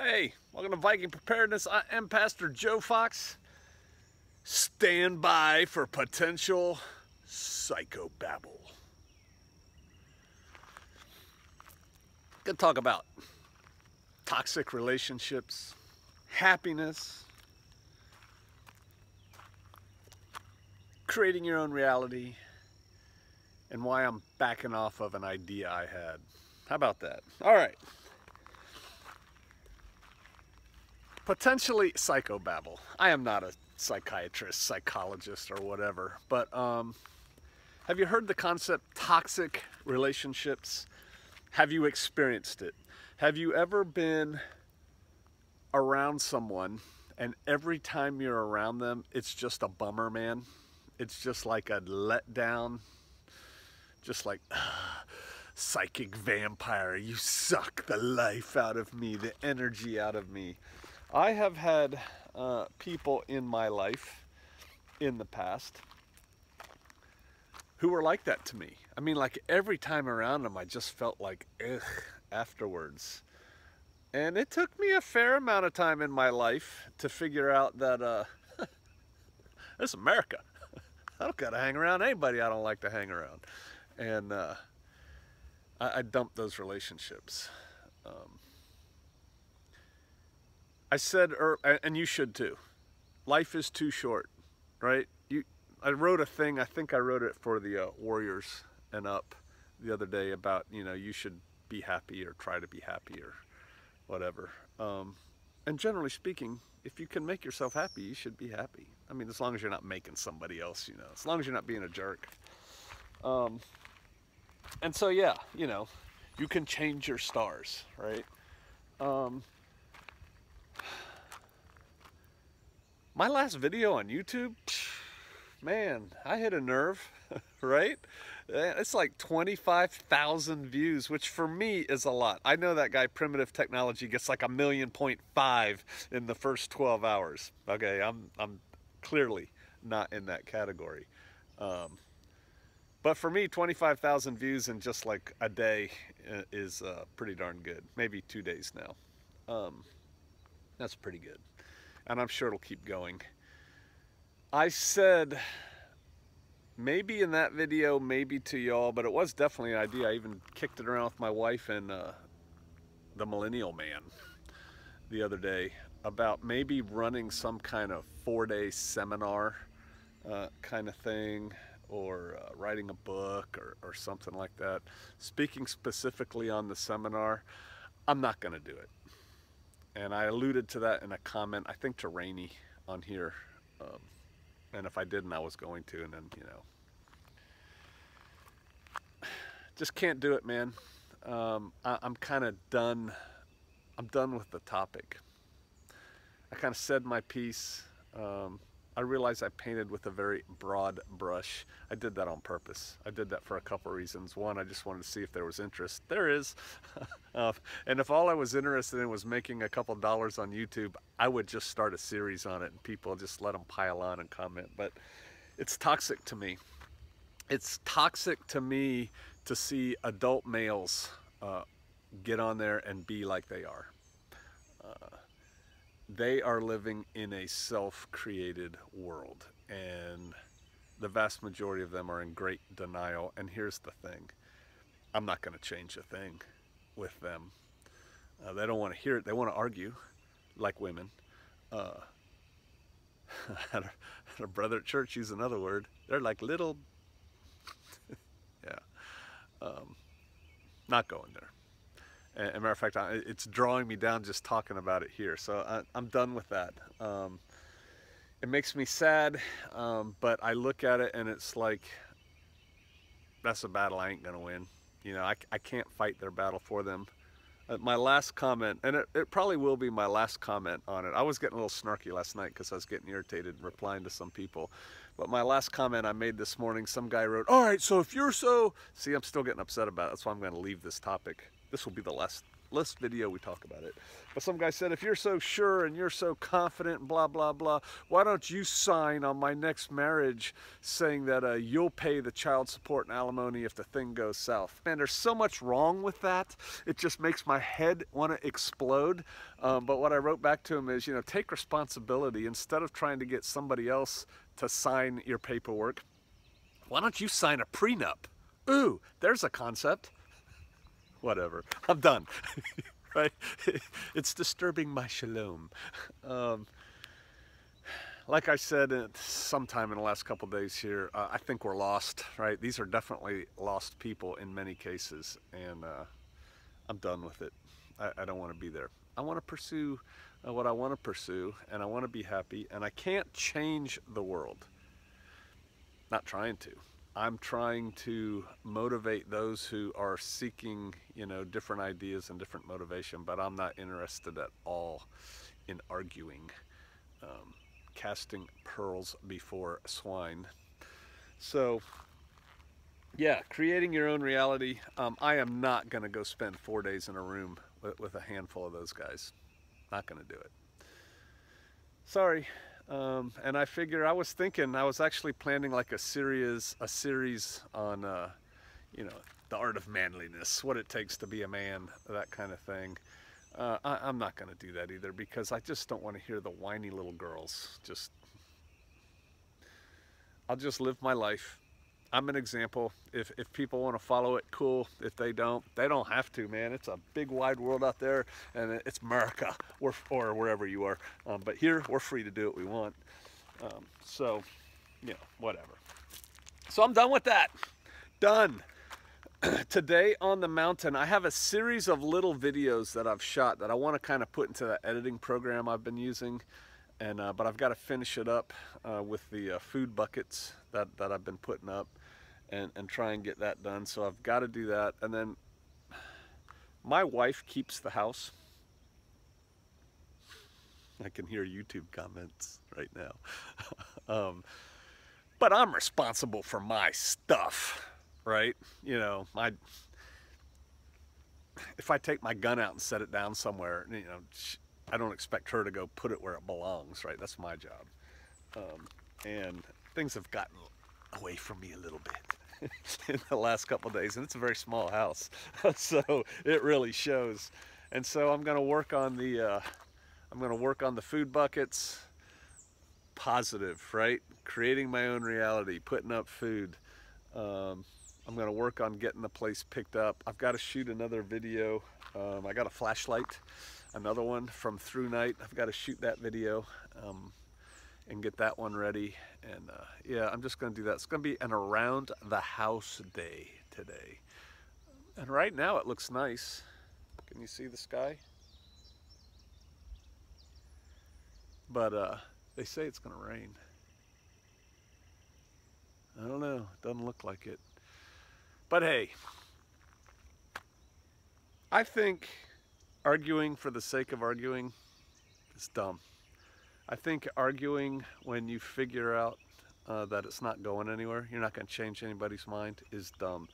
Hey, welcome to Viking Preparedness. I am Pastor Joe Fox. Stand by for potential psychobabble. Gonna talk about toxic relationships, happiness, creating your own reality, and why I'm backing off of an idea I had. How about that? All right. Potentially psychobabble. I am not a psychiatrist, psychologist, or whatever, but have you heard the concept toxic relationships? Have you experienced it? Have you ever been around someone and every time you're around them, it's just a bummer, man? It's just like a letdown, just like, psychic vampire, you suck the life out of me, the energy out of me. I have had people in my life in the past who were like that to me. I mean, like every time around them, I just felt like, ugh, afterwards. And it took me a fair amount of time in my life to figure out that this is America. I don't gotta hang around anybody I don't like to hang around. And I dumped those relationships. I said, and you should too, life is too short, right? I wrote a thing, I think I wrote it for the Warriors and Up the other day about, you should be happy or try to be happy or whatever. And generally speaking, if you can make yourself happy, you should be happy. I mean, as long as you're not making somebody else, as long as you're not being a jerk. And so, yeah, you can change your stars, right? My last video on YouTube, man, I hit a nerve, right? It's like 25,000 views, which for me is a lot. I know that guy Primitive Technology gets like 1.5 million in the first 12 hours. Okay, I'm clearly not in that category. But for me, 25,000 views in just like a day is pretty darn good. Maybe 2 days now. That's pretty good. And I'm sure it'll keep going. I said, maybe in that video, maybe to y'all, but it was definitely an idea. I even kicked it around with my wife and the Millennial Man the other day about maybe running some kind of 4-day seminar kind of thing, or writing a book or something like that. Speaking specifically on the seminar, I'm not going to do it. And I alluded to that in a comment, I think to Rainey on here. And if I didn't, I was going to. And then, just can't do it, man. I'm kind of done. I'm done with the topic. I kind of said my piece. I realized I painted with a very broad brush. I did that on purpose. I did that for a couple reasons. One, I just wanted to see if there was interest. There is. And if all I was interested in was making a couple dollars on YouTube, I would just start a series on it and people just let them pile on and comment. But it's toxic to me. It's toxic to me to see adult males get on there and be like they are. They are living in a self-created world, and the vast majority of them are in great denial. And here's the thing, I'm not going to change a thing with them. They don't want to hear it. They want to argue like women. I had a brother at church use another word. They're like little, yeah, not going there. As a matter of fact, it's drawing me down just talking about it here. So I'm done with that. It makes me sad, but I look at it and it's like, that's a battle I ain't gonna win. I can't fight their battle for them. My last comment, and it probably will be my last comment on it. I was getting a little snarky last night because I was getting irritated replying to some people. But my last comment I made this morning, some guy wrote, all right, so if you're so... See, I'm still getting upset about it. That's why I'm going to leave this topic. This will be the last list video, we talk about it. But some guy said, if you're so sure and you're so confident and blah, blah, blah, why don't you sign on my next marriage saying that you'll pay the child support and alimony if the thing goes south? Man, there's so much wrong with that. It just makes my head want to explode. But what I wrote back to him is, you know, take responsibility. Instead of trying to get somebody else to sign your paperwork, why don't you sign a prenup? Ooh, there's a concept. Whatever, I'm done. Right? It's disturbing my shalom. Like I said sometime in the last couple days here, I think we're lost, right? These are definitely lost people in many cases, and I'm done with it. I don't want to be there. I want to pursue what I want to pursue, and I want to be happy, and I can't change the world. Not trying to. I'm trying to motivate those who are seeking, you know, different ideas and different motivation, but I'm not interested at all in arguing, casting pearls before swine. So, yeah, creating your own reality. I am not going to go spend 4 days in a room with a handful of those guys. Not going to do it. Sorry. And I figure, I was actually planning like a series on, you know, the art of manliness, what it takes to be a man, that kind of thing. I'm not going to do that either, because I just don't want to hear the whiny little girls. I'll just live my life. I'm an example. If people want to follow it, cool. If they don't have to, man. It's a big wide world out there, and it's America, or wherever you are. But here, we're free to do what we want. So, you know, whatever. So I'm done with that. Done. Today on the mountain, I have a series of little videos that I've shot that I want to kind of put into the editing program I've been using. And but I've got to finish it up with the food buckets that I've been putting up, and try and get that done. So I've got to do that. And then my wife keeps the house. I can hear YouTube comments right now. But I'm responsible for my stuff, right? You know, if I take my gun out and set it down somewhere, you know, I don't expect her to go put it where it belongs, right? That's my job. And things have gotten away from me a little bit in the last couple of days, and it's a very small house, so it really shows. And so I'm going to work on the food buckets. Positive, right? Creating my own reality, putting up food. I'm going to work on getting the place picked up. I've got to shoot another video. I got a flashlight. Another one from Through Night. I've got to shoot that video and get that one ready. And yeah, I'm just going to do that. It's going to be an around the house day today. And right now it looks nice. Can you see the sky? But they say it's going to rain. I don't know. Doesn't look like it. But hey, I think arguing for the sake of arguing is dumb. I think arguing when you figure out that it's not going anywhere, you're not going to change anybody's mind, is dumb.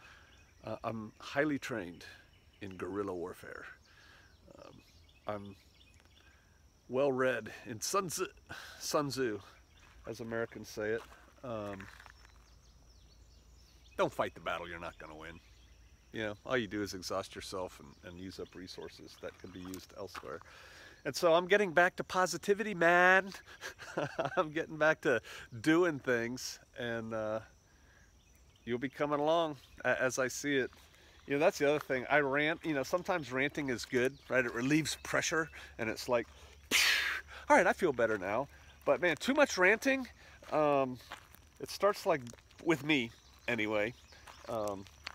I'm highly trained in guerrilla warfare. I'm well read in Sun Tzu, as Americans say it. Don't fight the battle you're not going to win. You know, all you do is exhaust yourself and use up resources that could be used elsewhere. And so I'm getting back to positivity, man. I'm getting back to doing things, and you'll be coming along as I see it. You know, that's the other thing. I rant, you know, sometimes ranting is good, right? It relieves pressure, and it's like, all right, I feel better now. But man, too much ranting, it starts like, with me anyway,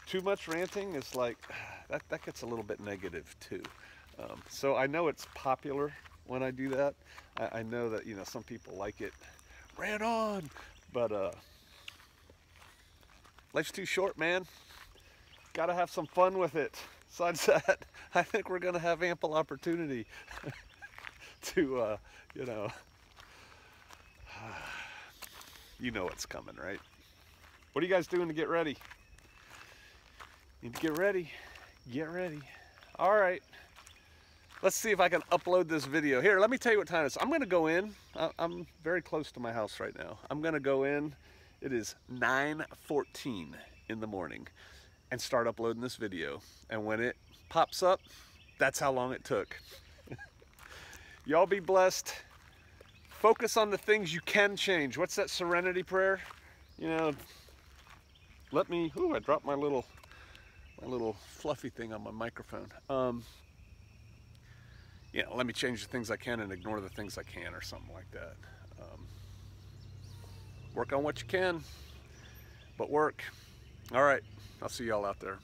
too much ranting is like, that gets a little bit negative too. So I know it's popular when I do that. I know that, you know, some people like it. Rant on! But life's too short, man. Gotta have some fun with it. Besides that, I think we're gonna have ample opportunity to, you know what's coming, right? What are you guys doing to get ready? Need to get ready. Get ready. All right. Let's see if I can upload this video. Here, let me tell you what time it is. I'm gonna go in. I'm very close to my house right now. I'm gonna go in. It is 9:14 in the morning and start uploading this video. And when it pops up, that's how long it took. Y'all be blessed. Focus on the things you can change. What's that serenity prayer? You know, let me, ooh, I dropped my little fluffy thing on my microphone. You know, let me change the things I can and ignore the things I can, or something like that. Work on what you can, but work. All right, I'll see y'all out there.